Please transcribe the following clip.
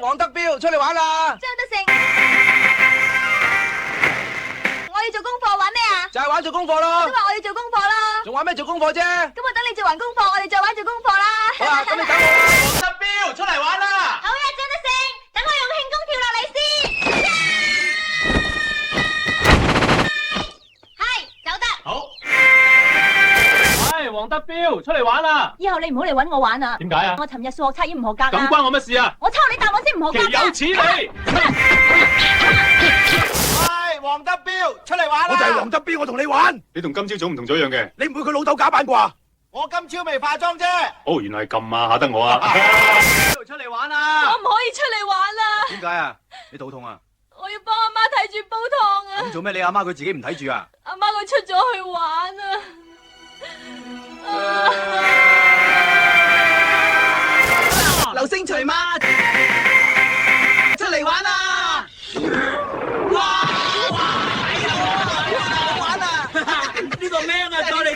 黃德彪出嚟玩啦！張德成，我要做功課，玩咩啊？就係玩做功課咯。都話我要做功課啦。仲玩咩做功課啫？咁我等你做完功課，我哋再玩做功課啦。好啦，咁你等我啦。黃德彪出嚟玩啦！好呀，張德成，等我用輕功跳落嚟先。係，走得。好。喂，黃德彪出嚟玩啦！以後你唔好嚟搵我玩啊！點解啊？我尋日數學測驗唔合格啊！咁關我乜事啊？我抄你答案先唔合格豈有此理！喂，黃德彪出嚟玩啦！我就係黃德彪，我同你玩。你同今朝早唔同咗樣嘅。你唔會佢老豆假扮啩？我今朝未化妝啫。哦，原來係咁啊，嚇得我啊！出嚟玩啦！我唔可以出嚟玩啦！點解啊？你肚痛啊？我要幫阿媽睇住煲湯啊！咁做咩？你阿媽佢自己唔睇住啊？阿媽佢出咗去玩啊！流星錘媽出嚟玩啦！哇！玩啊！呢個咩啊？再嚟